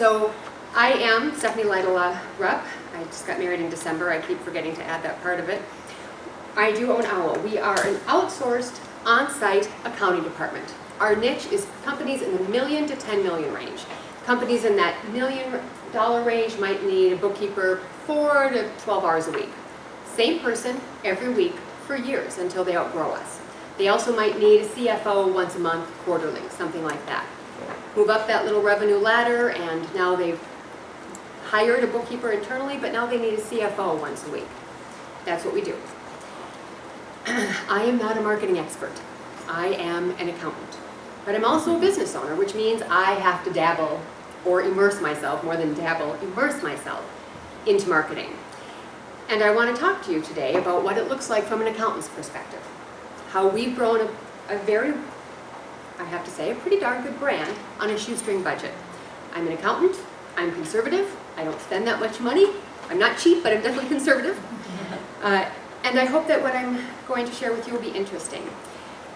So I am Stephanie Laitala rep. I just got married in December. I keep forgetting to add that part of it. I do own Owl. We are an outsourced, on-site accounting department. Our niche is companies in the $1 million to $10 million range. Companies in that $1 million range might need a bookkeeper 4 to 12 hours a week. Same person every week for years until they outgrow us. They also might need a CFO once a month, quarterly, something like that. Move up that little revenue ladder, and now they've hired a bookkeeper internally, but now they need a CFO once a week. That's what we do. I am not a marketing expert. I am an accountant. But I'm also a business owner, which means I have to dabble or immerse myself, more than dabble, immerse myself into marketing. And I want to talk to you today about what it looks like from an accountant's perspective. How we've grown a very, I have to say, a pretty darn good brand on a shoestring budget. I'm an accountant, I'm conservative, I don't spend that much money. I'm not cheap, but I'm definitely conservative. And I hope that what I'm going to share with you will be interesting.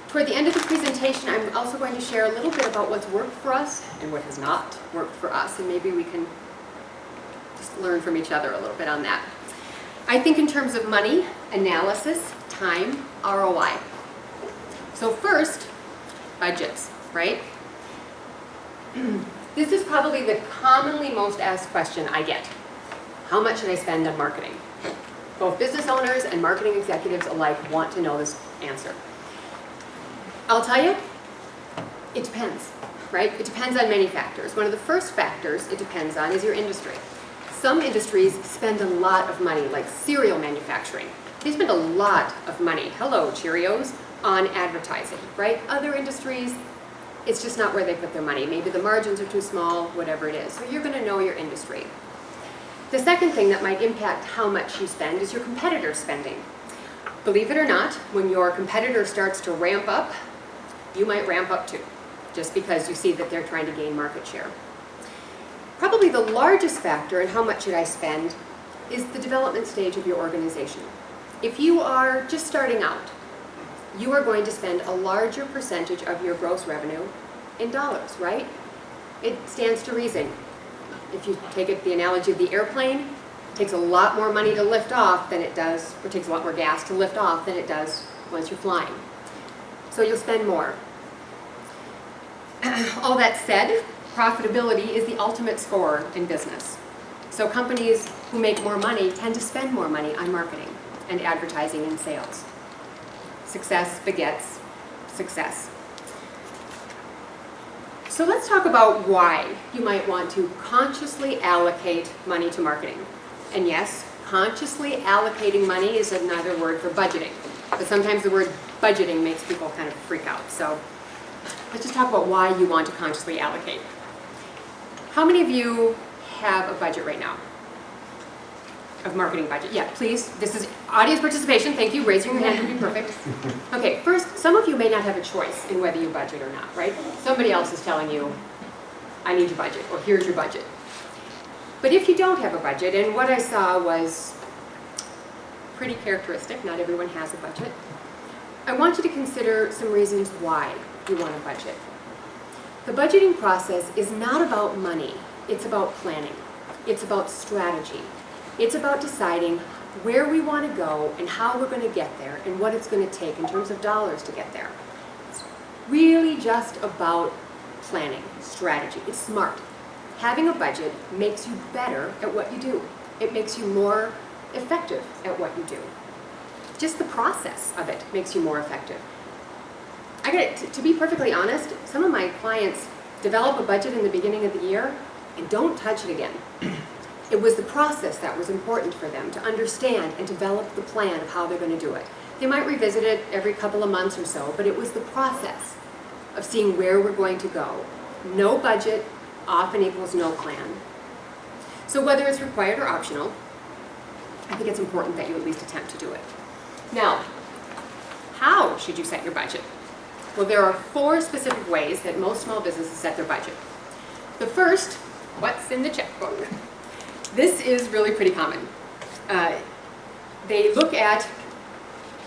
Toward the end of the presentation, I'm also going to share a little bit about what's worked for us and what has not worked for us, and maybe we can just learn from each other a little bit on that. I think in terms of money, analysis, time, ROI. So first, budgets, right? This is probably the commonly most asked question I get. How much should I spend on marketing? Both business owners and marketing executives alike want to know this answer. I'll tell you, it depends, right? It depends on many factors. One of the first factors it depends on is your industry. Some industries spend a lot of money, like cereal manufacturing. They spend a lot of money, hello Cheerios, on advertising, right? Other industries, it's just not where they put their money. Maybe the margins are too small, whatever it is. So you're going to know your industry. The second thing that might impact how much you spend is your competitor spending. Believe it or not, when your competitor starts to ramp up, you might ramp up too, just because you see that they're trying to gain market share. Probably the largest factor in how much should I spend is the development stage of your organization. If you are just starting out, you are going to spend a larger percentage of your gross revenue in dollars, right? It stands to reason. If you take it the analogy of the airplane, it takes a lot more money to lift off than it does, or it takes a lot more gas to lift off than it does once you're flying. So you'll spend more. All that said, profitability is the ultimate score in business. So companies who make more money tend to spend more money on marketing and advertising and sales. Success begets success. So let's talk about why you might want to consciously allocate money to marketing. And yes, consciously allocating money is another word for budgeting. But sometimes the word budgeting makes people kind of freak out. So let's just talk about why you want to consciously allocate. How many of you have a budget right now? Of marketing budget? Yeah, please. This is audience participation. Thank you. Raising your hand would be perfect. Okay, first, some of you may not have a choice in whether you budget or not, right? Somebody else is telling you, I need your budget, or here's your budget. But if you don't have a budget, and what I saw was pretty characteristic, not everyone has a budget, I want you to consider some reasons why you want a budget. The budgeting process is not about money. It's about planning. It's about strategy. It's about deciding where we want to go and how we're going to get there and what it's going to take in terms of dollars to get there. It's really just about planning, strategy. It's smart. Having a budget makes you better at what you do. It makes you more effective at what you do. Just the process of it makes you more effective. I got it, to be perfectly honest, some of my clients develop a budget in the beginning of the year and don't touch it again. It was the process that was important for them to understand and develop the plan of how they're going to do it. They might revisit it every couple of months or so, but it was the process of seeing where we're going to go. No budget often equals no plan. So whether it's required or optional, I think it's important that you at least attempt to do it. Now, how should you set your budget? Well, there are 4 specific ways that most small businesses set their budget. The first, what's in the checkbook? This is really pretty common. They look at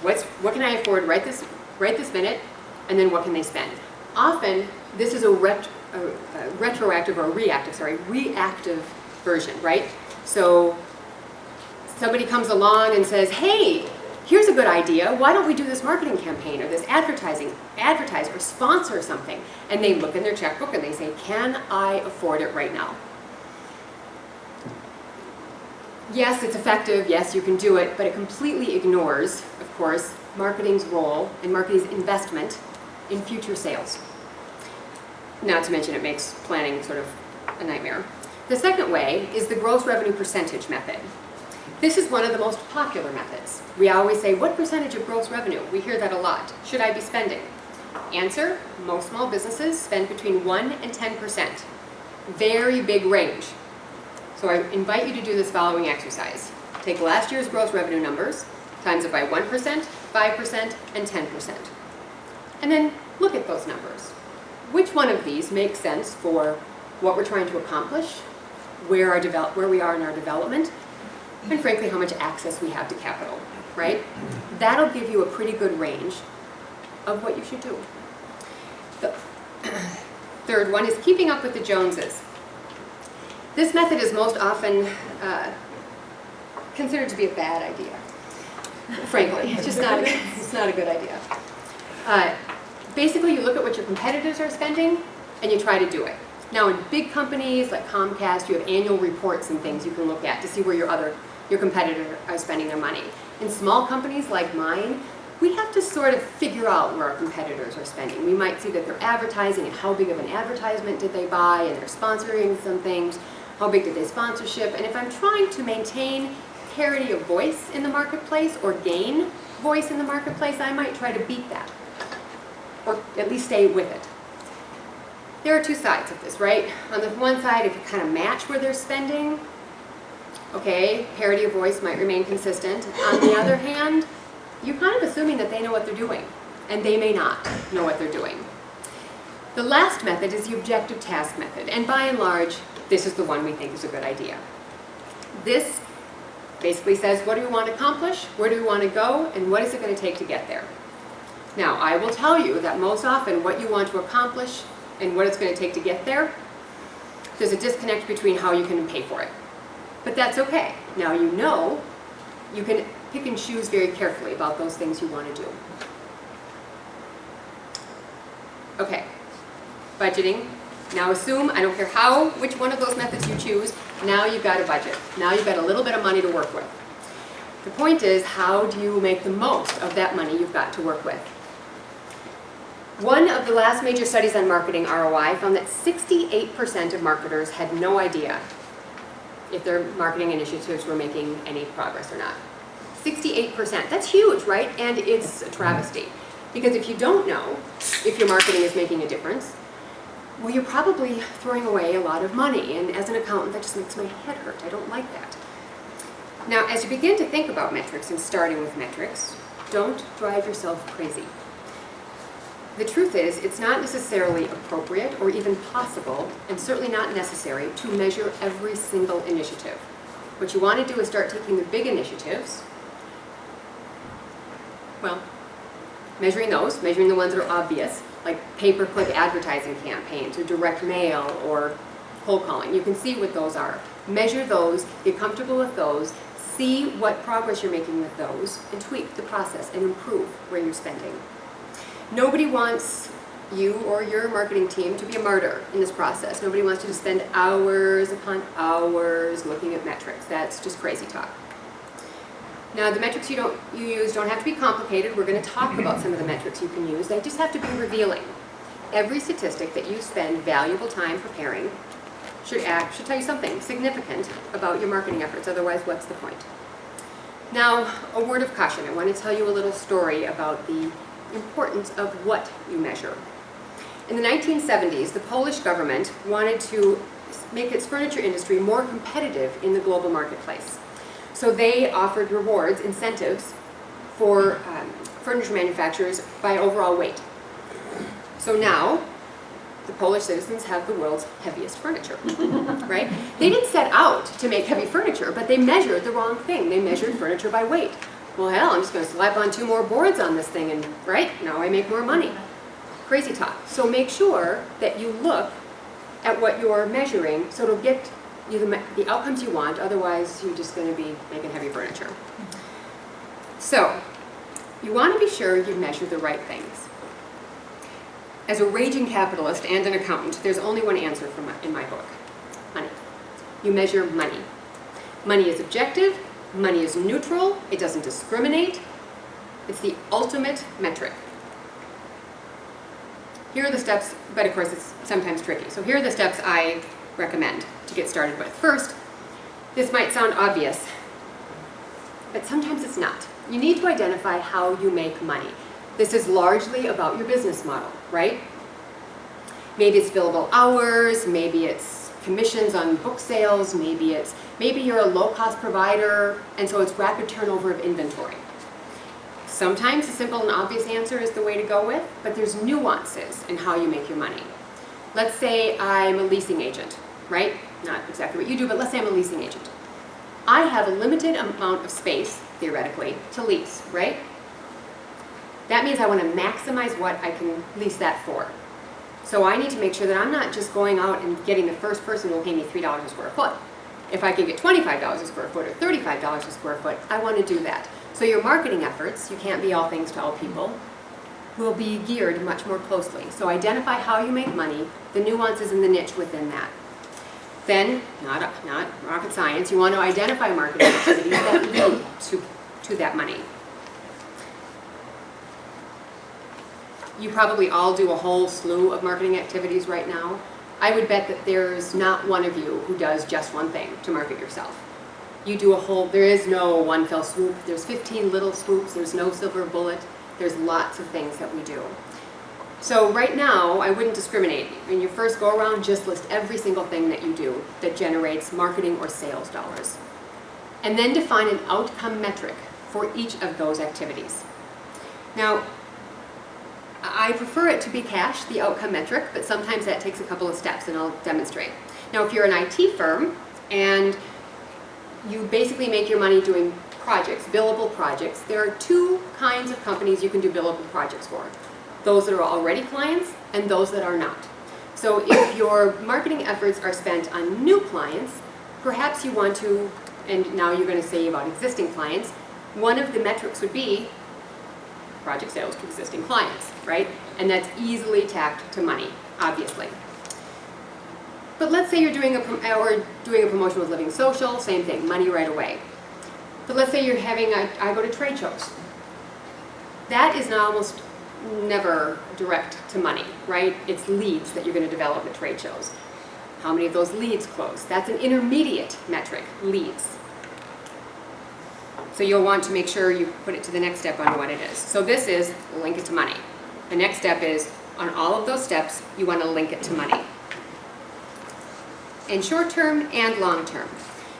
what can I afford right this minute, and then what can they spend. Often, this is a a retroactive or a reactive version, right? So somebody comes along and says, hey, here's a good idea. Why don't we do this marketing campaign or this advertise or sponsor something? And they look in their checkbook and they say, can I afford it right now? Yes, it's effective. Yes, you can do it, but it completely ignores, of course, marketing's role and marketing's investment in future sales. Not to mention it makes planning sort of a nightmare. The second way is the gross revenue percentage method. This is one of the most popular methods. We always say, what percentage of gross revenue? We hear that a lot. Should I be spending? Answer, most small businesses spend between 1 and 10%. Very big range. So I invite you to do this following exercise. Take last year's gross revenue numbers, times it by 1%, 5%, and 10%. And then look at those numbers. Which one of these makes sense for what we're trying to accomplish, where we are in our development, and frankly, how much access we have to capital, right? That'll give you a pretty good range of what you should do. The third one is keeping up with the Joneses. This method is most often considered to be a bad idea. Frankly, it's just not a good idea. Basically, you look at what your competitors are spending and you try to do it. Now, in big companies like Comcast, you have annual reports and things you can look at to see where your competitors are spending their money. In small companies like mine, we have to sort of figure out where our competitors are spending. We might see that they're advertising and how big of an advertisement did they buy, and they're sponsoring some things. How big did they sponsorship? And if I'm trying to maintain parity of voice in the marketplace or gain voice in the marketplace, I might try to beat that, or at least stay with it. There are two sides of this, right? On the one side, if you kind of match where they're spending, okay, parity of voice might remain consistent. On the other hand, you're kind of assuming that they know what they're doing, and they may not know what they're doing. The last method is the objective task method, and by and large, this is the one we think is a good idea. This basically says, what do we want to accomplish, where do we want to go, and what is it going to take to get there? Now, I will tell you that most often what you want to accomplish and what it's going to take to get there, there's a disconnect between how you can pay for it. But that's okay. Now you know you can pick and choose very carefully about those things you want to do. Okay, budgeting. Now assume, I don't care which one of those methods you choose, now you've got a budget. Now you've got a little bit of money to work with. The point is, how do you make the most of that money you've got to work with? One of the last major studies on marketing ROI found that 68% of marketers had no idea if their marketing initiatives were making any progress or not. 68%, that's huge, right? And it's a travesty. Because if you don't know if your marketing is making a difference, well, you're probably throwing away a lot of money. And as an accountant, that just makes my head hurt. I don't like that. Now, as you begin to think about metrics and starting with metrics, don't drive yourself crazy. The truth is, it's not necessarily appropriate or even possible, and certainly not necessary, to measure every single initiative. What you want to do is start taking the big initiatives, well, measuring the ones that are obvious, like pay-per-click advertising campaigns or direct mail or cold calling. You can see what those are. Measure those, get comfortable with those, see what progress you're making with those, and tweak the process and improve where you're spending. Nobody wants you or your marketing team to be a martyr in this process. Nobody wants you to spend hours upon hours looking at metrics. That's just crazy talk. Now, the metrics you use don't have to be complicated. We're going to talk about some of the metrics you can use. They just have to be revealing. Every statistic that you spend valuable time preparing should tell you something significant about your marketing efforts. Otherwise, what's the point? Now, a word of caution. I want to tell you a little story about the importance of what you measure. In the 1970s, the Polish government wanted to make its furniture industry more competitive in the global marketplace. So they offered rewards, incentives, for furniture manufacturers by overall weight. So now, the Polish citizens have the world's heaviest furniture, right? They didn't set out to make heavy furniture, but they measured the wrong thing. They measured furniture by weight. Well, hell, I'm just going to slap on 2 more boards on this thing and, right, now I make more money. Crazy talk. So make sure that you look at what you're measuring so it'll get you the outcomes you want, otherwise you're just going to be making heavy furniture. So, you want to be sure you measure the right things. As a raging capitalist and an accountant, there's only one answer in my book: money. You measure money. Money is objective, money is neutral, it doesn't discriminate, it's the ultimate metric. Here are the steps, but of course it's sometimes tricky. So here are the steps I recommend to get started with. First, this might sound obvious, but sometimes it's not. You need to identify how you make money. This is largely about your business model, right? Maybe it's billable hours, maybe it's commissions on book sales, maybe you're a low-cost provider, and so it's rapid turnover of inventory. Sometimes a simple and obvious answer is the way to go with, but there's nuances in how you make your money. Let's say I'm a leasing agent, right? Not exactly what you do, but let's say I'm a leasing agent. I have a limited amount of space, theoretically, to lease, right? That means I want to maximize what I can lease that for. So I need to make sure that I'm not just going out and getting the first person who will pay me $3 a square foot. If I can get $25 a square foot or $35 a square foot, I want to do that. So your marketing efforts, you can't be all things to all people, will be geared much more closely. So identify how you make money, the nuances and the niche within that. Then, not rocket science, you want to identify marketing activities that lead to that money. You probably all do a whole slew of marketing activities right now. I would bet that there's not one of you who does just one thing to market yourself. You do there is no one fell swoop, there's 15 little swoops, there's no silver bullet, there's lots of things that we do. So right now, I wouldn't discriminate. In your first go around, just list every single thing that you do that generates marketing or sales dollars. And then define an outcome metric for each of those activities. Now, I prefer it to be cash, the outcome metric, but sometimes that takes a couple of steps, and I'll demonstrate. Now, if you're an IT firm and you basically make your money doing projects, billable projects, there are two kinds of companies you can do billable projects for. Those that are already clients and those that are not. So if your marketing efforts are spent on new clients, perhaps you want to, and now you're going to say about existing clients, one of the metrics would be project sales to existing clients, right? And that's easily tacked to money, obviously. But let's say you're doing a promotion with Living Social, same thing, money right away. But let's say you're having I go to trade shows. That is now almost never direct to money, right? It's leads that you're going to develop at trade shows. How many of those leads close? That's an intermediate metric, leads. So you'll want to make sure you put it to the next step on what it is. So this is link it to money. The next step is, on all of those steps, you want to link it to money. In short term and long term.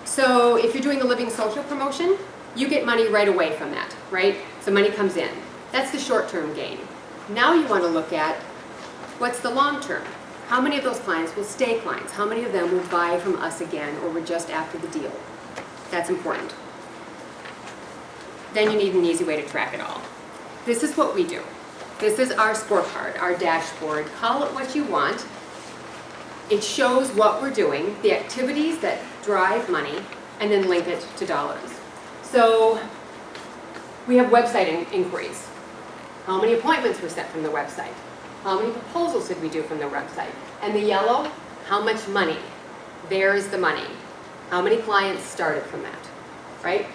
So if you're doing a Living Social promotion, you get money right away from that, right? So money comes in. That's the short term gain. Now you want to look at what's the long term. How many of those clients will stay clients? How many of them will buy from us again, or we're just after the deal? That's important. Then you need an easy way to track it all. This is what we do. This is our scorecard, our dashboard. Call it what you want. It shows what we're doing, the activities that drive money, and then link it to dollars. So we have website inquiries. How many appointments were set from the website? How many proposals did we do from the website? And the yellow, how much money? There's the money. How many clients started from that, right?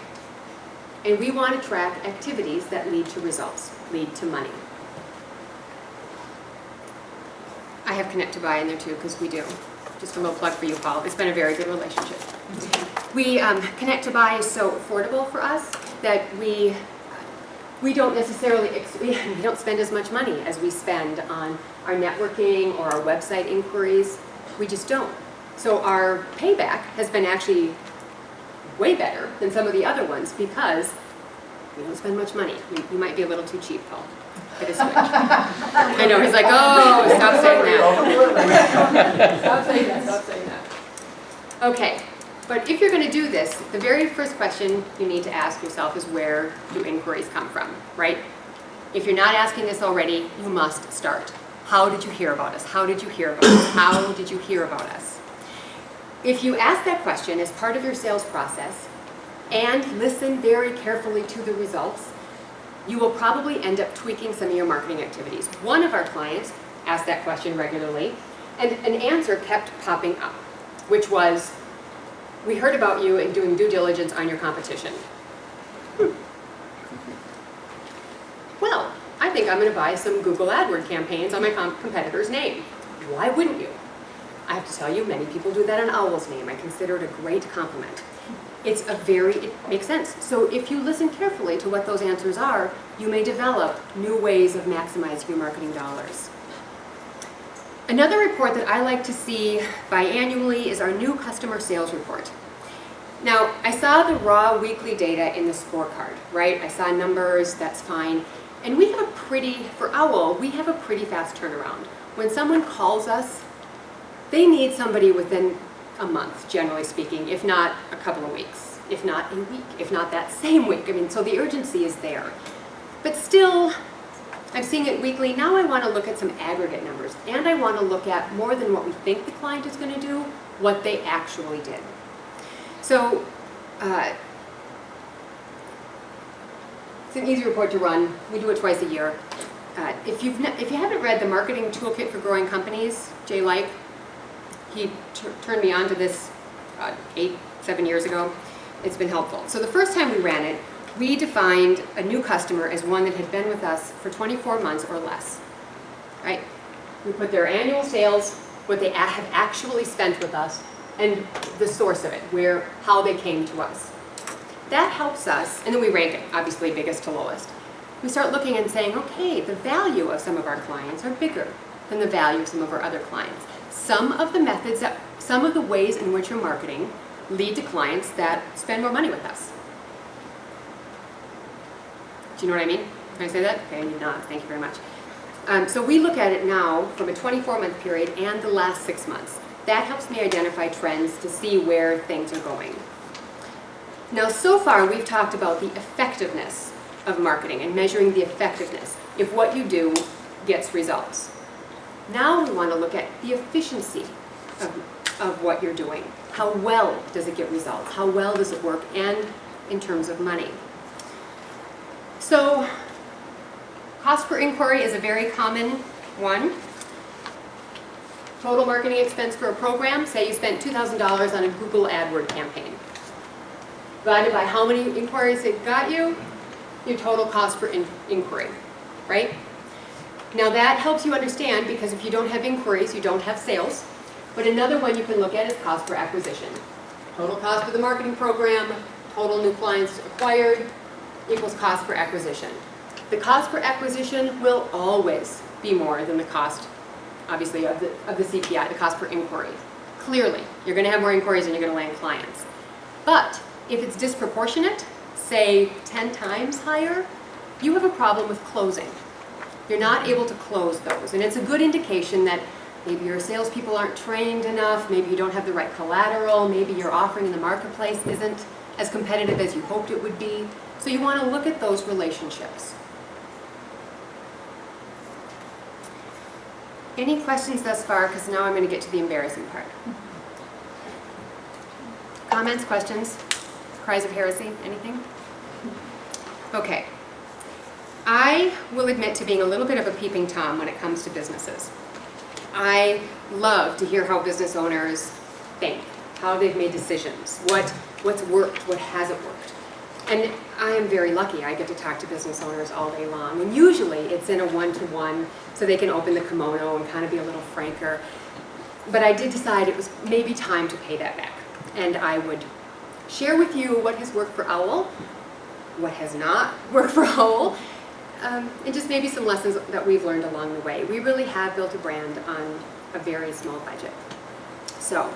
And we want to track activities that lead to results, lead to money. I have Connect to Buy in there too, because we do. Just a little plug for you, Paul. It's been a very good relationship. We Connect to Buy is so affordable for us that we don't necessarily, we don't spend as much money as we spend on our networking or our website inquiries. We just don't. So our payback has been actually way better than some of the other ones because we don't spend much money. You might be a little too cheap, Paul. Get a switch. I know, he's like, oh, stop saying that. Stop saying that, stop saying that. Okay, but if you're going to do this, the very first question you need to ask yourself is, where do inquiries come from, right? If you're not asking this already, you must start. How did you hear about us? How did you hear about us? How did you hear about us? If you ask that question as part of your sales process and listen very carefully to the results, you will probably end up tweaking some of your marketing activities. One of our clients asked that question regularly, and an answer kept popping up, which was, we heard about you and doing due diligence on your competition. Well, I think I'm going to buy some Google AdWords campaigns on my competitor's name. Why wouldn't you? I have to tell you, many people do that on Owl's name. I consider it a great compliment. It makes sense. So if you listen carefully to what those answers are, you may develop new ways of maximizing your marketing dollars. Another report that I like to see biannually is our new customer sales report. Now, I saw the raw weekly data in the scorecard, right? I saw numbers, that's fine. And we have for Owl, we have a pretty fast turnaround. When someone calls us, they need somebody within a month, generally speaking, if not a couple of weeks, if not a week, if not that same week. I mean, so the urgency is there. But still, I'm seeing it weekly. Now I want to look at some aggregate numbers, and I want to look at more than what we think the client is going to do, what they actually did. So it's an easy report to run. We do it twice a year. If you haven't read the Marketing Toolkit for Growing Companies, Jay Like, he turned me on to this 7 years ago. It's been helpful. So the first time we ran it, we defined a new customer as one that had been with us for 24 months or less, right? We put their annual sales, what they have actually spent with us, and the source of it, how they came to us. That helps us, and then we rank it, obviously biggest to lowest. We start looking and saying, okay, the value of some of our clients are bigger than the value of some of our other clients. Some of the ways in which you're marketing lead to clients that spend more money with us. Do you know what I mean? Can I say that? Okay, you nod. Thank you very much. So we look at it now from a 24-month period and the last 6 months. That helps me identify trends to see where things are going. Now, so far, we've talked about the effectiveness of marketing and measuring the effectiveness if what you do gets results. Now we want to look at the efficiency of what you're doing. How well does it get results? How well does it work? And in terms of money. So cost per inquiry is a very common one. Total marketing expense for a program, say you spent $2,000 on a Google AdWords campaign. Divided by how many inquiries it got you, your total cost per inquiry, right? Now that helps you understand, because if you don't have inquiries, you don't have sales. But another one you can look at is cost per acquisition. Total cost of the marketing program, total new clients acquired, equals cost per acquisition. The cost per acquisition will always be more than the cost, obviously, of the CPI, the cost per inquiry. Clearly, you're going to have more inquiries and you're going to land clients. But if it's disproportionate, say 10 times higher, you have a problem with closing. You're not able to close those. And it's a good indication that maybe your salespeople aren't trained enough, maybe you don't have the right collateral, maybe your offering in the marketplace isn't as competitive as you hoped it would be. So you want to look at those relationships. Any questions thus far? Because now I'm going to get to the embarrassing part. Comments, questions, cries of heresy, anything? Okay. I will admit to being a little bit of a peeping Tom when it comes to businesses. I love to hear how business owners think, how they've made decisions, what's worked, what hasn't worked. And I am very lucky. I get to talk to business owners all day long. And usually it's in a one-to-one, so they can open the kimono and kind of be a little franker. But I did decide it was maybe time to pay that back. And I would share with you what has worked for Owl, what has not worked for Owl, and just maybe some lessons that we've learned along the way. We really have built a brand on a very small budget. So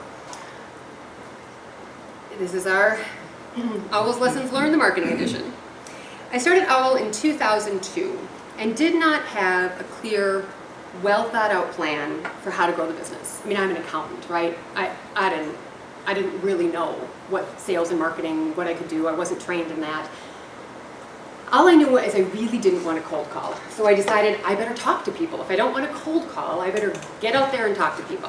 this is our Owl's Lessons Learned, the Marketing Edition. I started Owl in 2002 and did not have a clear, well thought out plan for how to grow the business. I mean, I'm an accountant, right? I didn't really know what sales and marketing, what I could do. I wasn't trained in that. All I knew was I really didn't want to cold call. So I decided I better talk to people. If I don't want to cold call, I better get out there and talk to people.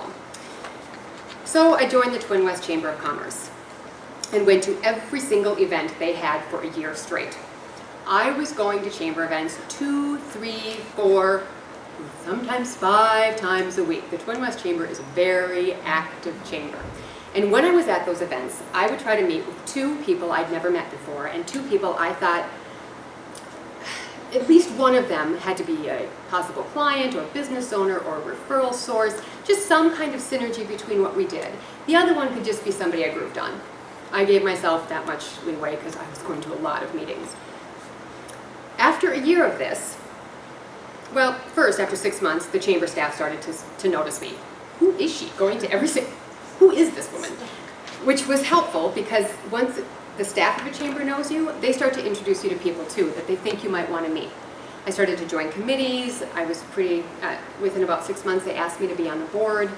So I joined the Twin West Chamber of Commerce and went to every single event they had for a year straight. I was going to chamber events 2, 3, 4, sometimes 5 times a week. The Twin West Chamber is a very active chamber. And when I was at those events, I would try to meet with 2 people I'd never met before, and 2 people I thought at least one of them had to be a possible client or a business owner or a referral source, just some kind of synergy between what we did. The other one could just be somebody I grouped on. I gave myself that much leeway because I was going to a lot of meetings. After a year of this, well, first, after 6 months, the chamber staff started to notice me. Who is she going to every single, who is this woman? Which was helpful because once the staff of a chamber knows you, they start to introduce you to people too that they think you might want to meet. I started to join committees. I was within about 6 months, they asked me to be on the board.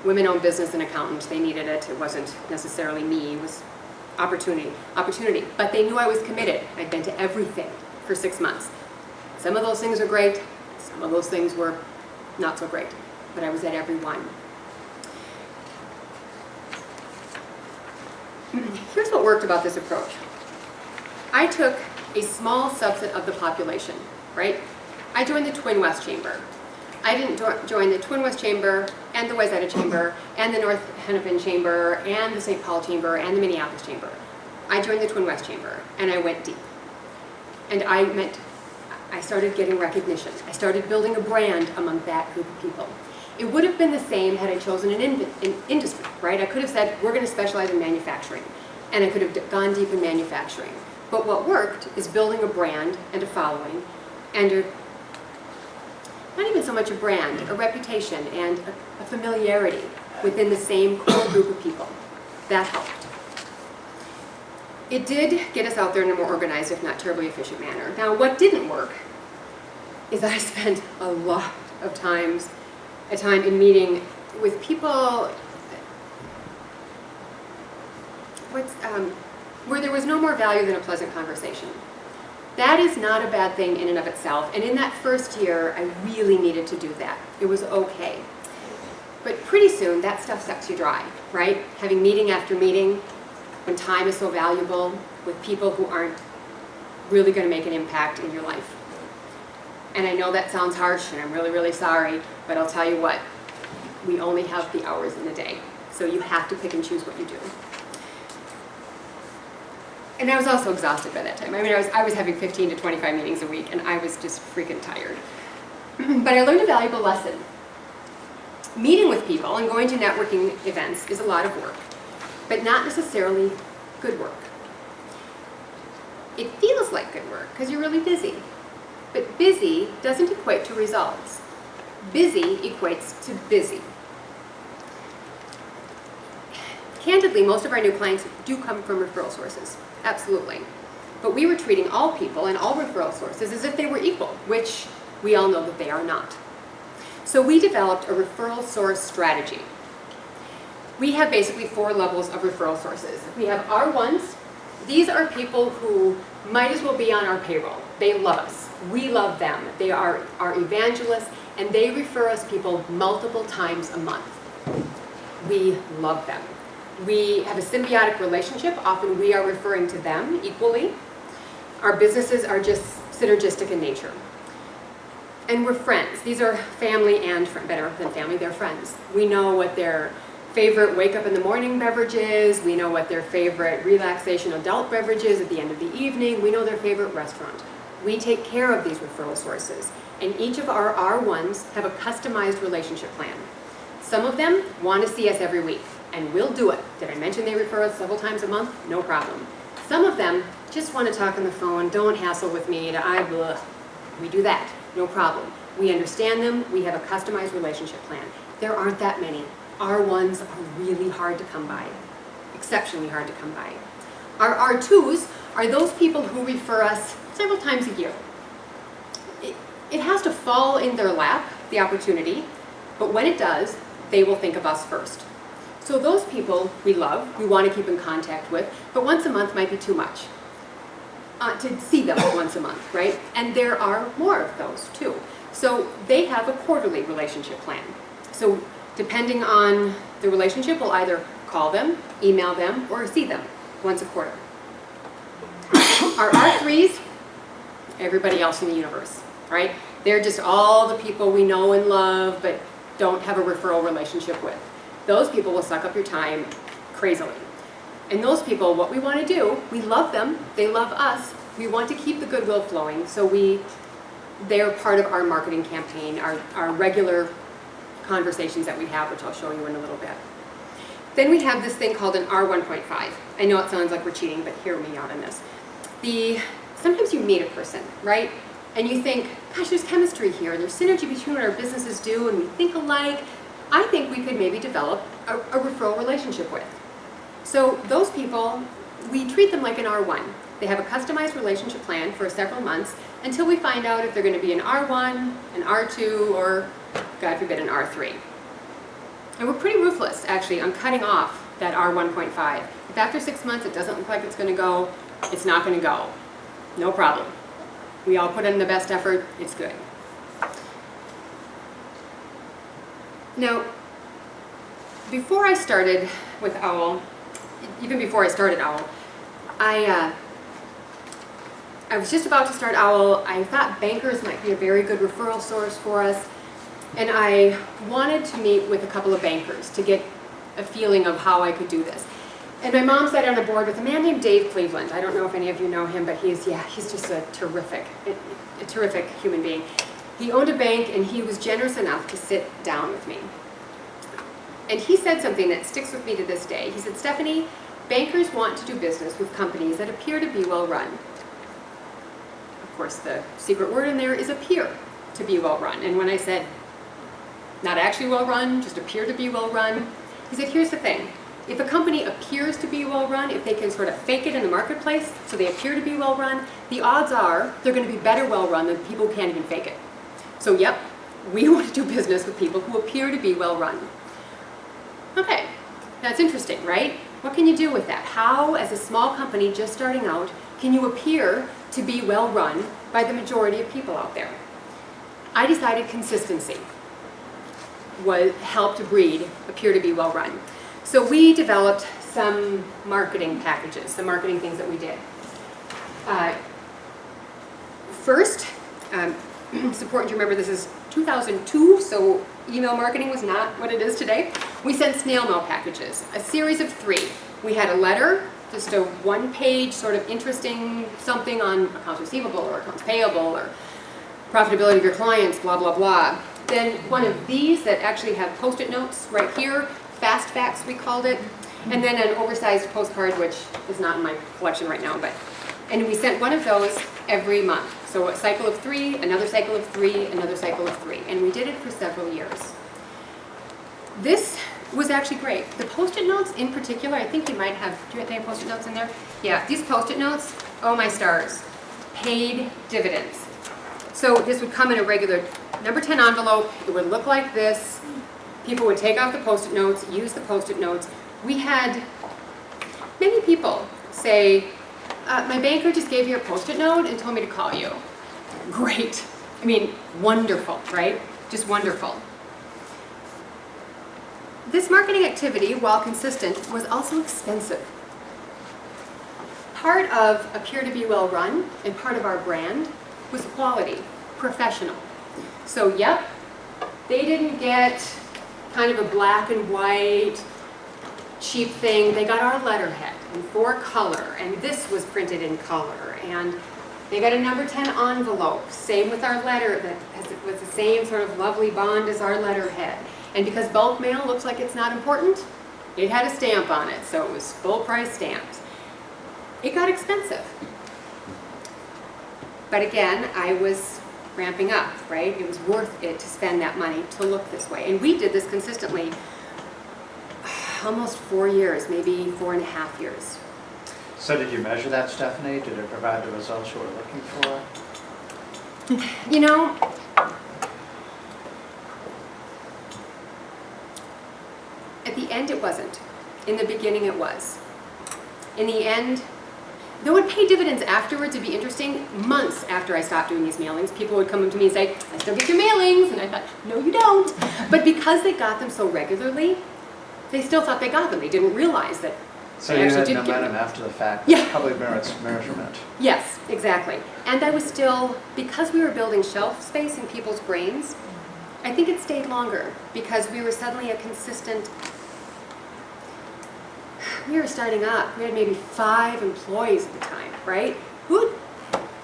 Women-owned business and accountants, they needed it. It wasn't necessarily me, it was opportunity. But they knew I was committed. I'd been to everything for 6 months. Some of those things were great, some of those things were not so great, but I was at every one. Here's what worked about this approach. I took a small subset of the population, right? I joined the Twin West Chamber. I didn't join the Twin West Chamber and the Wayzata Chamber and the North Hennepin Chamber and the St. Paul Chamber and the Minneapolis Chamber. I joined the Twin West Chamber and I went deep. And I started getting recognition. I started building a brand among that group of people. It would have been the same had I chosen an industry, right? I could have said, we're going to specialize in manufacturing, and I could have gone deep in manufacturing. But what worked is building a brand and a following, and not even so much a brand, a reputation and a familiarity within the same core group of people. That helped. It did get us out there in a more organized, if not terribly efficient manner. Now, what didn't work is that I spent a lot of time in meeting with people where there was no more value than a pleasant conversation. That is not a bad thing in and of itself, and in that first year, I really needed to do that. It was okay. But pretty soon, that stuff sucks you dry, right? Having meeting after meeting, when time is so valuable, with people who aren't really going to make an impact in your life. And I know that sounds harsh, and I'm really, really sorry, but I'll tell you what, we only have the hours in the day, so you have to pick and choose what you do. And I was also exhausted by that time. I mean, I was having 15 to 25 meetings a week, and I was just freaking tired. But I learned a valuable lesson. Meeting with people and going to networking events is a lot of work, but not necessarily good work. It feels like good work because you're really busy. But busy doesn't equate to results. Busy equates to busy. Candidly, most of our new clients do come from referral sources, absolutely. But we were treating all people and all referral sources as if they were equal, which we all know that they are not. So we developed a referral source strategy. We have basically 4 levels of referral sources. We have R1s. These are people who might as well be on our payroll. They love us. We love them. They are our evangelists, and they refer us people multiple times a month. We love them. We have a symbiotic relationship. Often we are referring to them equally. Our businesses are just synergistic in nature. And we're friends. These are family and better than family, they're friends. We know what their favorite wake up in the morning beverage is. We know what their favorite relaxation adult beverage is at the end of the evening. We know their favorite restaurant. We take care of these referral sources, and each of our R1s have a customized relationship plan. Some of them want to see us every week, and we'll do it. Did I mention they refer us several times a month? No problem. Some of them just want to talk on the phone, don't hassle with me, we do that, no problem. We understand them, we have a customized relationship plan. There aren't that many. R1s are really hard to come by, exceptionally hard to come by. Our R2s are those people who refer us several times a year. It has to fall in their lap, the opportunity, but when it does, they will think of us first. So those people we love, we want to keep in contact with, but once a month might be too much. to see them once a month, right? And there are more of those too. So they have a quarterly relationship plan. So depending on the relationship, we'll either call them, email them, or see them once a quarter. Our R3s, everybody else in the universe, right? They're just all the people we know and love, but don't have a referral relationship with. Those people will suck up your time crazily. And those people, what we want to do, we love them, they love us, we want to keep the goodwill flowing, so they're part of our marketing campaign, our regular conversations that we have, which I'll show you in a little bit. Then we have this thing called an R1.5. I know it sounds like we're cheating, but hear me out on this. Sometimes you meet a person, right? And you think, gosh, there's chemistry here, there's synergy between what our businesses do, and we think alike. I think we could maybe develop a referral relationship with. So those people, we treat them like an R1. They have a customized relationship plan for several months until we find out if they're going to be an R1, an R2, or, God forbid, an R3. And we're pretty ruthless, actually, on cutting off that R1.5. If after 6 months it doesn't look like it's going to go, it's not going to go. No problem. We all put in the best effort, it's good. Now, before I started with Owl, even before I started Owl, I was just about to start Owl. I thought bankers might be a very good referral source for us, and I wanted to meet with a couple of bankers to get a feeling of how I could do this. And my mom sat on a board with a man named Dave Cleveland. I don't know if any of you know him, but he's just a terrific human being. He owned a bank, and he was generous enough to sit down with me. And he said something that sticks with me to this day. He said, Stephanie, bankers want to do business with companies that appear to be well run. Of course, the secret word in there is appear to be well run. And when I said, not actually well run, just appear to be well run, he said, here's the thing. If a company appears to be well run, if they can sort of fake it in the marketplace so they appear to be well run, the odds are they're going to be better well run than people who can't even fake it. So yep, we want to do business with people who appear to be well run. Okay, that's interesting, right? What can you do with that? How, as a small company just starting out, can you appear to be well run by the majority of people out there? I decided consistency helped breed appear to be well run. So we developed some marketing packages, some marketing things that we did. First, it's important to remember this is 2002, so email marketing was not what it is today. We sent snail mail packages, a series of 3. We had a letter, just a one-page sort of interesting something on accounts receivable or accounts payable or profitability of your clients, blah, blah, blah. Then one of these that actually have Post-it notes right here, fast facts we called it, and then an oversized postcard, which is not in my collection right now, and we sent one of those every month. So a cycle of 3, another cycle of 3, another cycle of 3, and we did it for several years. This was actually great. The Post-it notes in particular, I think you might have, do you have Post-it notes in there? Yeah, these Post-it notes, oh my stars, paid dividends. So this would come in a regular number 10 envelope. It would look like this. People would take off the Post-it notes, use the Post-it notes. We had many people say, my banker just gave you a Post-it note and told me to call you. Great. I mean, wonderful, right? Just wonderful. This marketing activity, while consistent, was also expensive. Part of appear to be well run and part of our brand was quality, professional. So yep, they didn't get kind of a black and white cheap thing. They got our letterhead in 4 color, and this was printed in color, and they got a number 10 envelope, same with our letter that was the same sort of lovely bond as our letterhead. And because bulk mail looks like it's not important, it had a stamp on it, so it was full price stamps. It got expensive. But again, I was ramping up, right? It was worth it to spend that money to look this way. And we did this consistently almost 4 years, maybe 4.5 years. So did you measure that, Stephanie? Did it provide the results you were looking for? You know, at the end it wasn't. In the beginning it was. In the end, though it paid dividends afterwards, it'd be interesting, months after I stopped doing these mailings, people would come up to me and say, I still get your mailings, and I thought, no you don't. But because they got them so regularly, they still thought they got them. They didn't realize that So they you actually had did get momentum them. after the fact, Yeah. public measurement. Yes, exactly. And I was still, because we were building shelf space in people's brains, I think it stayed longer because we were suddenly a consistent, we were starting up. We had maybe 5 employees at the time, right? Who'd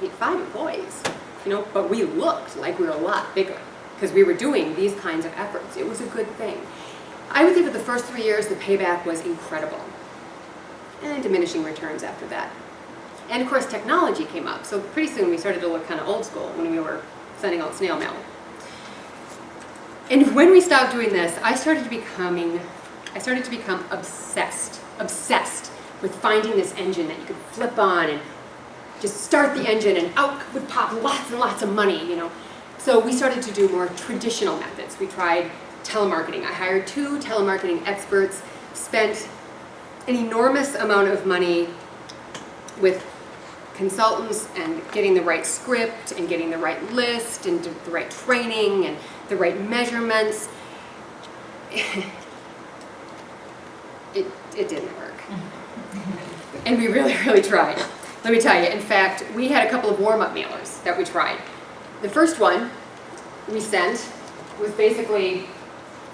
need 5 employees? You know, but we looked like we were a lot bigger because we were doing these kinds of efforts. It was a good thing. I would say for the first 3 years, the payback was incredible. And diminishing returns after that. And of course, technology came up. So pretty soon we started to look kind of old school when we were sending out snail mail. And when we stopped doing this, I started to become obsessed with finding this engine that you could flip on and just start the engine and out would pop lots and lots of money, you know. So we started to do more traditional methods. We tried telemarketing. I hired 2 telemarketing experts, spent an enormous amount of money with consultants and getting the right script and getting the right list and the right training and the right measurements. It didn't work. And we really, really tried. Let me tell you, in fact, we had a couple of warm-up mailers that we tried. The first one we sent was basically,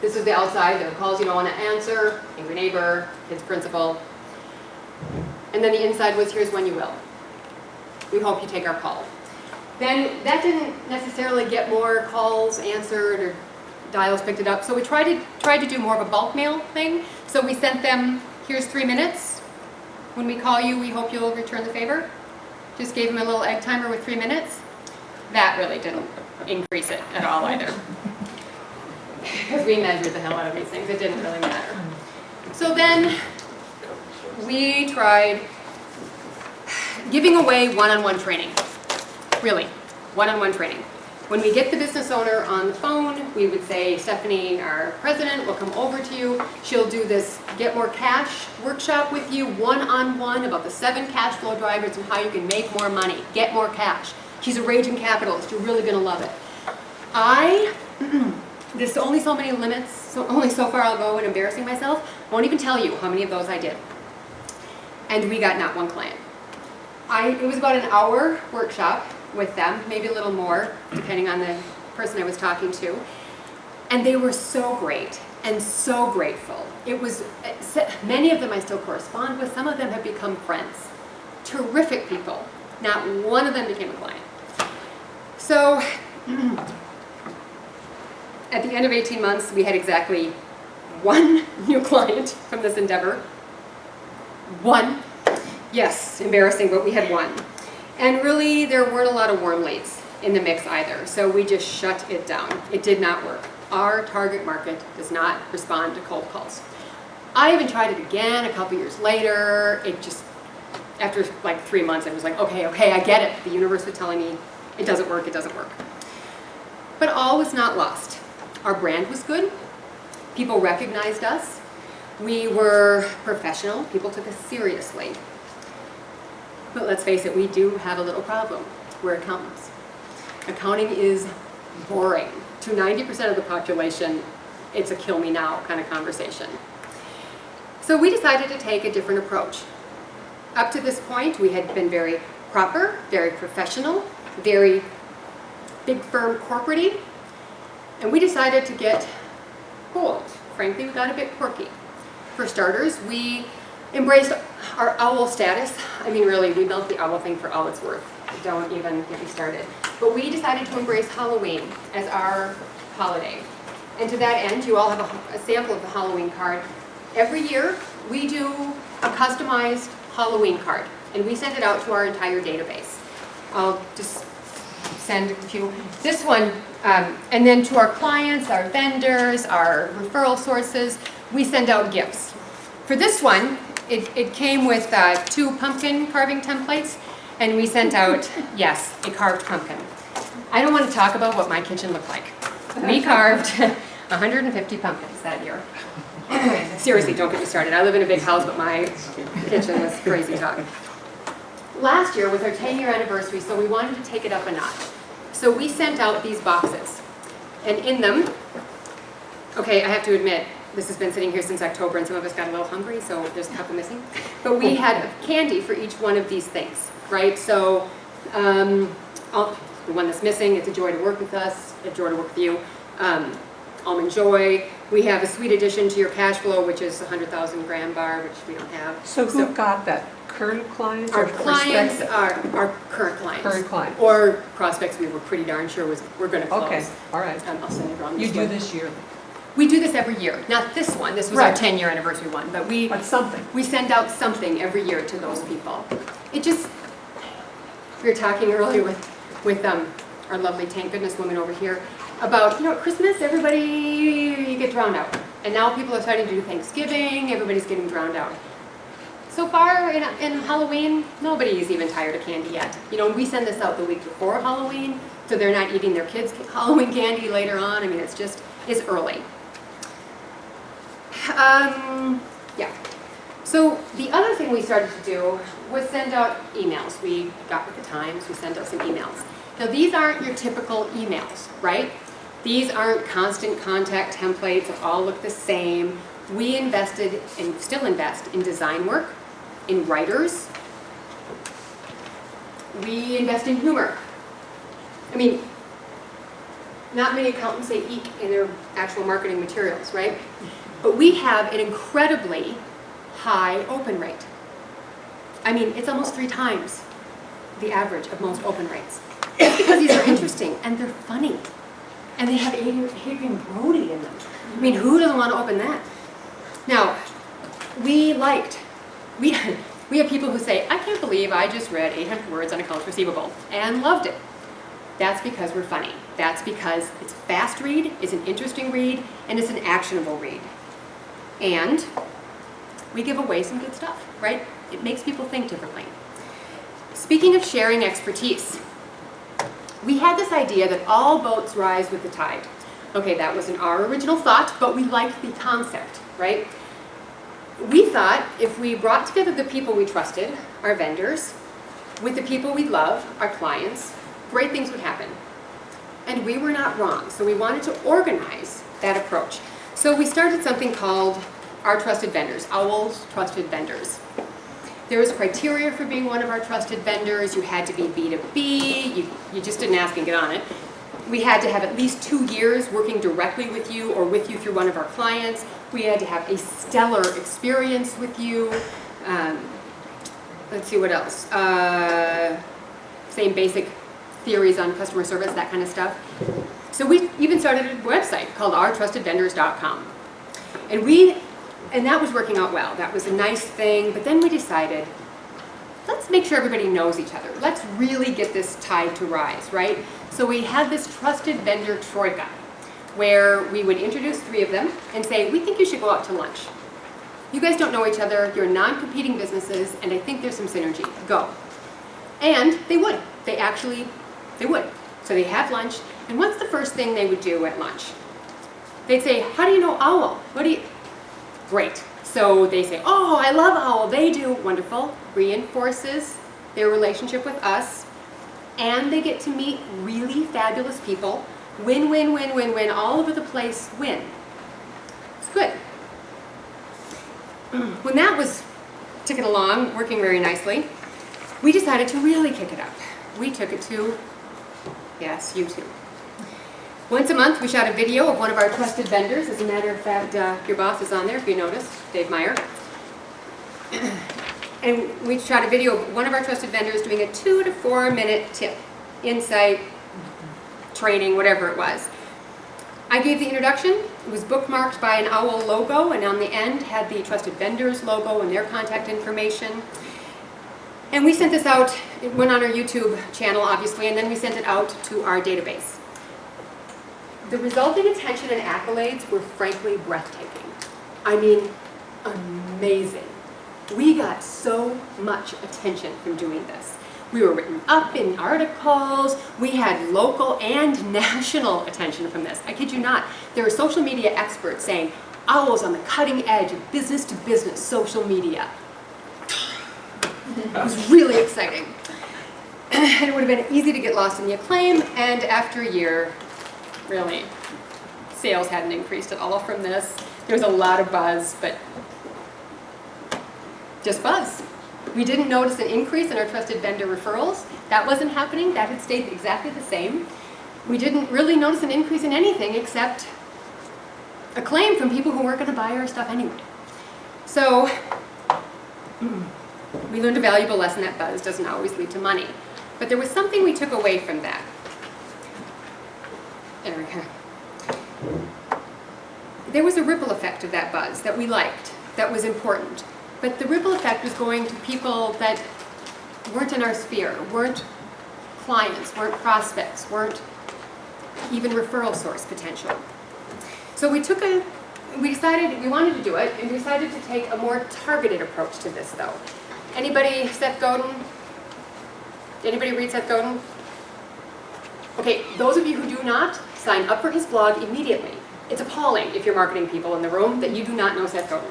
this is the outside, there are calls you don't want to answer, angry neighbor, kid's principal. And then the inside was, here's when you will. We hope you take our call. Then that didn't necessarily get more calls answered or dials picked it up. So we tried to do more of a bulk mail thing. So we sent them, here's 3 minutes. When we call you, we hope you'll return the favor. Just gave them a little egg timer with 3 minutes. That really didn't increase it at all either. Because we measured the hell out of these things. It didn't really matter. So then we tried giving away one-on-one training. Really, one-on-one training. When we get the business owner on the phone, we would say, Stephanie, our president, will come over to you. She'll do this Get More Cash workshop with you, one-on-one, about the 7 cash flow drivers and how you can make more money, get more cash. She's a raging capitalist. You're really going to love it. There's only so many limits, so only so far I'll go in embarrassing myself. Won't even tell you how many of those I did. And we got not one client. It was about an hour workshop with them, maybe a little more, depending on the person I was talking to. And they were so great and so grateful. It was, many of them I still correspond with. Some of them have become friends. Terrific people. Not one of them became a client. So, at the end of 18 months, we had exactly 1 new client from this endeavor. 1. Yes, embarrassing, but we had 1. And really, there weren't a lot of warm leads in the mix either, so we just shut it down. It did not work. Our target market does not respond to cold calls. I even tried it again a couple years later. It just, after like 3 months, I was like, okay, I get it. The universe was telling me it doesn't work, it doesn't work. But all was not lost. Our brand was good. People recognized us. We were professional. People took us seriously. But let's face it, we do have a little problem. We're accountants. Accounting is boring. To 90% of the population, it's a kill me now kind of conversation. So we decided to take a different approach. Up to this point, we had been very proper, very professional, very big firm corporate-y, and we decided to get bold. Frankly, we got a bit quirky. For starters, we embraced our owl status. I mean, really, we built the owl thing for all it's worth. Don't even get me started. But we decided to embrace Halloween as our holiday. And to that end, you all have a sample of the Halloween card. Every year, we do a customized Halloween card, and we send it out to our entire database. I'll just send a few. This one, and then to our clients, our vendors, our referral sources, we send out gifts. For this one, it came with 2 pumpkin carving templates, and we sent out, yes, a carved pumpkin. I don't want to talk about what my kitchen looked like. We carved 150 pumpkins that year. Seriously, don't get me started. I live in a big house, but my kitchen was crazy talk. last year was our 10-year anniversary, so we wanted to take it up a notch. So we sent out these boxes, and in them, okay, I have to admit, this has been sitting here since October, and some of us got a little hungry, so there's a couple missing. But we had candy for each one of these things, right? So the one that's missing, it's a joy to work with us, a joy to work with you. Almond Joy. We have a sweet addition to your cash flow, which is a 100,000 gram bar, which we don't have. So who got that? Current clients Our or clients prospective? are our current clients. Current clients. Or prospects we were pretty darn sure we're going to close. Okay, all right. I'll send it around You this do way. this year, We do this every year. Not this one. This was our Right. 10-year anniversary one. But we something. send out something every year to those people. It just, we were talking earlier with our lovely thank goodness woman over here about, you know, at Christmas, everybody, you get drowned out. And now people are starting to do Thanksgiving, everybody's getting drowned out. So far in Halloween, nobody's even tired of candy yet. You know, we send this out the week before Halloween, so they're not eating their kids' Halloween candy later on. I mean, it's early. Yeah. So the other thing we started to do was send out emails. We got with the times, we sent out some emails. Now these aren't your typical emails, right? These aren't constant contact templates that all look the same. We invested and still invest in design work, in writers. We invest in humor. I mean, not many accountants say eek in their actual marketing materials, right? But we have an incredibly high open rate. I mean, it's almost 3 times the average of most open rates. It's because these are interesting and they're funny. And they have Adrian Brody in them. I mean, who doesn't want to open that? Now, we have people who say, I can't believe I just read 800 words on accounts receivable and loved it. That's because we're funny. That's because it's a fast read, it's an interesting read, and it's an actionable read. And we give away some good stuff, right? It makes people think differently. Speaking of sharing expertise, we had this idea that all boats rise with the tide. Okay, that wasn't our original thought, but we liked the concept, right? We thought if we brought together the people we trusted, our vendors, with the people we love, our clients, great things would happen. And we were not wrong, so we wanted to organize that approach. So we started something called Our Trusted Vendors, Owl's Trusted Vendors. There was criteria for being one of our trusted vendors. You had to be B2B. You just didn't ask and get on it. We had to have at least 2 years working directly with you or with you through one of our clients. We had to have a stellar experience with you. Let's see what else. Same basic theories on customer service, that kind of stuff. So we even started a website called ourtrustedvendors.com. And that was working out well. That was a nice thing. But then we decided, let's make sure everybody knows each other. Let's really get this tide to rise, right? So we had this trusted vendor troika, where we would introduce 3 of them and say, we think you should go out to lunch. You guys don't know each other, you're non-competing businesses, and I think there's some synergy. Go. And they would. They would. So they have lunch, and what's the first thing they would do at lunch? They'd say, how do you know Owl? Great. So they say, oh, I love Owl. They do. Wonderful. Reinforces their relationship with us. And they get to meet really fabulous people. Win, win, win, win, win. All over the place, win. It's good. When that was ticking along, working very nicely, we decided to really kick it up. We took it to, yes, YouTube. Once a month, we shot a video of one of our trusted vendors. As a matter of fact, your boss is on there, if you noticed, Dave Meyer. And we shot a video of one of our trusted vendors doing a 2 to 4 minute tip, insight, training, whatever it was. I gave the introduction. It was bookmarked by an owl logo, and on the end had the trusted vendors logo and their contact information. And we sent this out. It went on our YouTube channel, obviously, and then we sent it out to our database. The resulting attention and accolades were frankly breathtaking. I mean, amazing. We got so much attention from doing this. We were written up in articles. We had local and national attention from this. I kid you not. There were social media experts saying, Owl's on the cutting edge of business-to-business social media. It was really exciting. And it would have been easy to get lost in the acclaim, and after a year, really, sales hadn't increased at all from this. There was a lot of buzz, but just buzz. We didn't notice an increase in our trusted vendor referrals. That wasn't happening. That had stayed exactly the same. We didn't really notice an increase in anything except acclaim from people who weren't going to buy our stuff anyway. So we learned a valuable lesson that buzz doesn't always lead to money. But there was something we took away from that. There we go. There was a ripple effect of that buzz that we liked, that was important. But the ripple effect was going to people that weren't in our sphere, weren't clients, weren't prospects, weren't even referral source potential. So we decided we wanted to do it, and we decided to take a more targeted approach to this though. Anybody, Seth Godin? Anybody read Seth Godin? Okay, those of you who do not, sign up for his blog immediately. It's appalling if you're marketing people in the room that you do not know Seth Godin.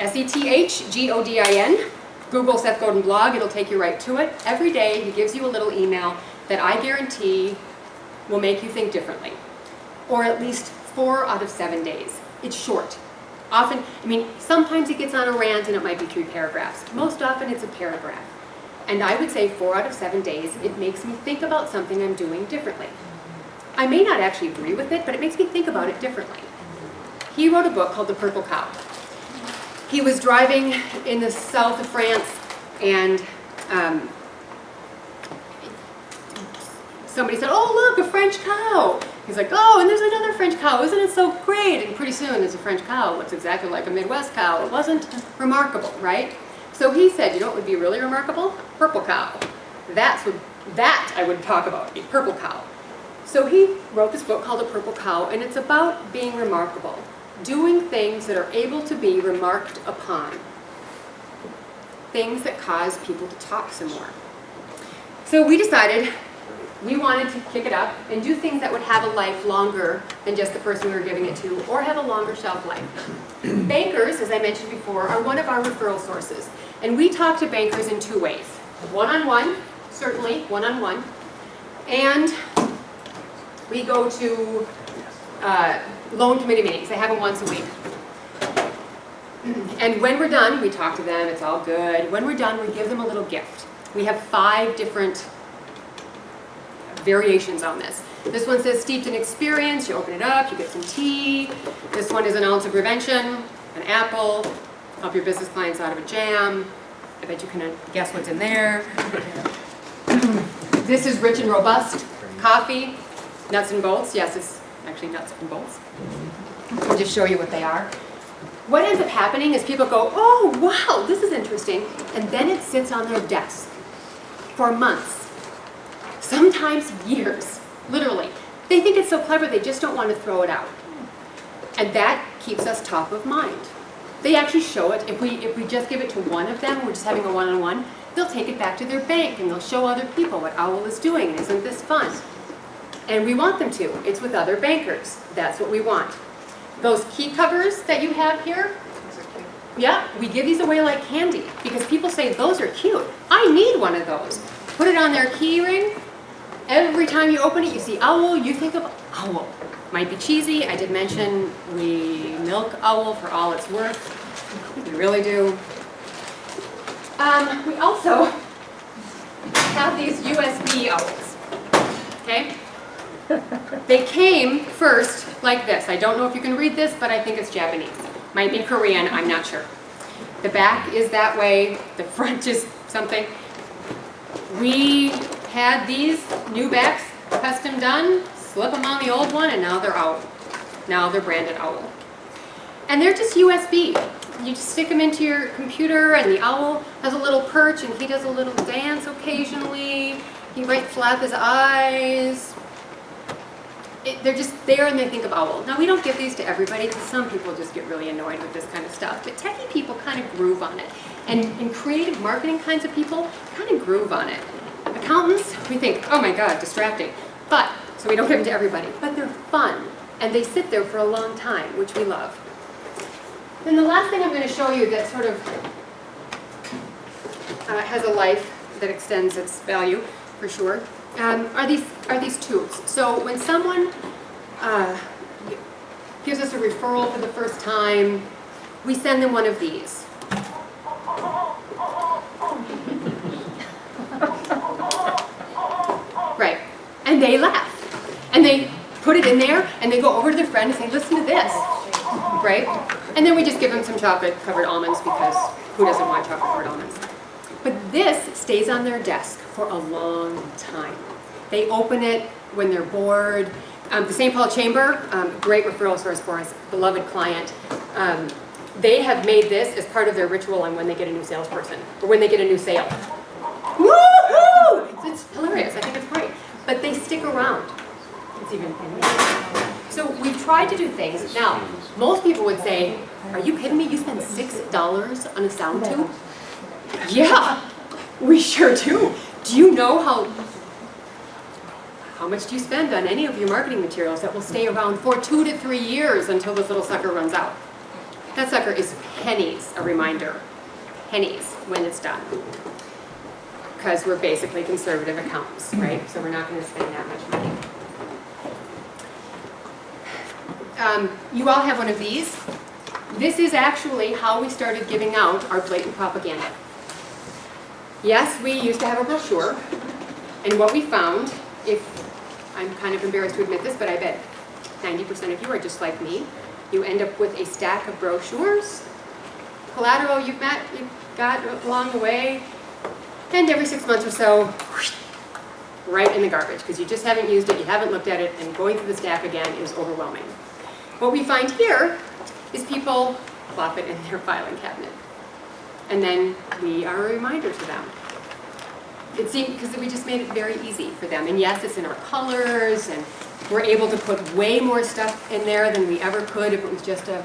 SETHGODIN. Google Seth Godin blog, it'll take you right to it. Every day he gives you a little email that I guarantee will make you think differently. Or at least 4 out of 7 days. It's short. Often, sometimes he gets on a rant and it might be 3 paragraphs. Most often it's a paragraph. And I would say 4 out of 7 days, it makes me think about something I'm doing differently. I may not actually agree with it, but it makes me think about it differently. He wrote a book called The Purple Cow. He was driving in the south of France, and somebody said, "Oh, look, a French cow." He's like, "Oh, and there's another French cow. Isn't it so great?" And pretty soon there's a French cow. It looks exactly like a Midwest cow. It wasn't remarkable, right? So he said, you know what would be really remarkable? Purple cow. That I would talk about, a purple cow. So he wrote this book called The Purple Cow, and it's about being remarkable. Doing things that are able to be remarked upon. Things that cause people to talk some more. So we decided we wanted to kick it up and do things that would have a life longer than just the person we were giving it to, or have a longer shelf life. Bankers, as I mentioned before, are one of our referral sources. And we talk to bankers in 2 ways. One-on-one, certainly one-on-one. And we go to loan committee meetings. They have them once a week. And when we're done, we talk to them. It's all good. When we're done, we give them a little gift. We have 5 different variations on this. This one says steeped in experience. You open it up, you get some tea. This one is an ounce of prevention, an apple, help your business clients out of a jam. I bet you can guess what's in there. This is rich and robust coffee, nuts and bolts. Yes, it's actually nuts and bolts. I'll just show you what they are. What ends up happening is people go, "Oh, wow, this is interesting," and then it sits on their desk for months. Sometimes years, literally. They think it's so clever, they just don't want to throw it out. And that keeps us top of mind. They actually show it. If we just give it to one of them, we're just having a one-on-one, they'll take it back to their bank and they'll show other people what Owl is doing. Isn't this fun? And we want them to. It's with other bankers. That's what we want. Those key covers that you have here, yeah, we give these away like candy because people say, "Those are cute. I need one of those." Put it on their key ring. Every time you open it, you see Owl, you think of Owl. Might be cheesy. I did mention we milk Owl for all it's worth. We really do. We also have these USB owls. Okay? They came first like this. I don't know if you can read this, but I think it's Japanese. Might be Korean, I'm not sure. The back is that way. The front is something. We had these new backs custom done, slip them on the old one, and now they're Owl. Now they're branded Owl. And they're just USB. You just stick them into your computer, and the Owl has a little perch, and he does a little dance occasionally. He might flap his eyes. They're just there, and they think of Owl. Now, we don't give these to everybody, because some people just get really annoyed with this kind of stuff. But techie people kind of groove on it. And creative marketing kinds of people kind of groove on it. Accountants, we think, "Oh my God, distracting." So we don't give them to everybody. But they're fun, and they sit there for a long time, which we love. Then the last thing I'm going to show you that sort of has a life that extends its value, for sure, are these tubes. So when someone gives us a referral for the first time, we send them one of these. Right, and they laugh, and they put it in there, and they go over to their friend and say, listen to this, right? And then we just give them some chocolate-covered almonds, because who doesn't want chocolate-covered almonds? But this stays on their desk for a long time. They open it when they're bored. The St. Paul Chamber, great referral source for us, beloved client. They have made this as part of their ritual on when they get a new salesperson, or when they get a new sale. Woo-hoo! It's hilarious, I think it's great. But they stick around. It's even So we've tried to do things. Now, most people would say, are you kidding me? You spend $6 on a sound tube? Yeah, we sure do. Do you know how much do you spend on any of your marketing materials that will stay around for 2 to 3 years until this little sucker runs out? That sucker is pennies, a reminder. Pennies when it's done. Because we're basically conservative accountants, right? So we're not going to spend that much money. You all have one of these. This is actually how we started giving out our blatant propaganda. Yes, we used to have a brochure, and what we found, I'm kind of embarrassed to admit this, but I bet 90% of you are just like me. You end up with a stack of brochures, collateral you've got along the way, and every 6 months or so, right in the garbage, because you just haven't used it, you haven't looked at it, and going through the stack again is overwhelming. What we find here is people plop it in their filing cabinet. And then we are a reminder to them. It seemed, because we just made it very easy for them. And yes, it's in our colors, and we're able to put way more stuff in there than we ever could if it was just a...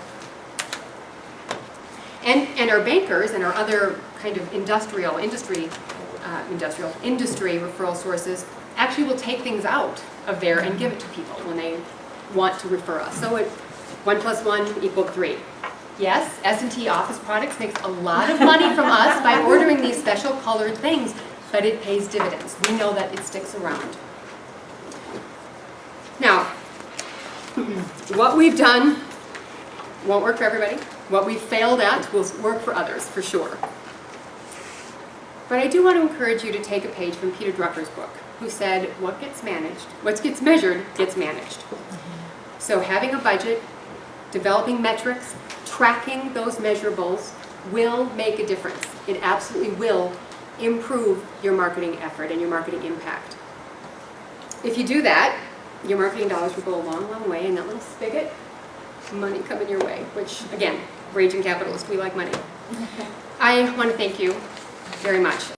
And our bankers and our other kind of industry referral sources actually will take things out of there and give it to people when they want to refer us. So 1 + 1 = 3. Yes, S&T Office Products makes a lot of money from us by ordering these special colored things, but it pays dividends. We know that it sticks around. Now, what we've done won't work for everybody. What we've failed at will work for others, for sure. But I do want to encourage you to take a page from Peter Drucker's book, who said, what gets measured, gets managed. So having a budget, developing metrics, tracking those measurables will make a difference. It absolutely will improve your marketing effort and your marketing impact. If you do that, your marketing dollars will go a long, long way, and that little spigot, money coming your way, which, again, raging capitalist, we like money. I want to thank you very much.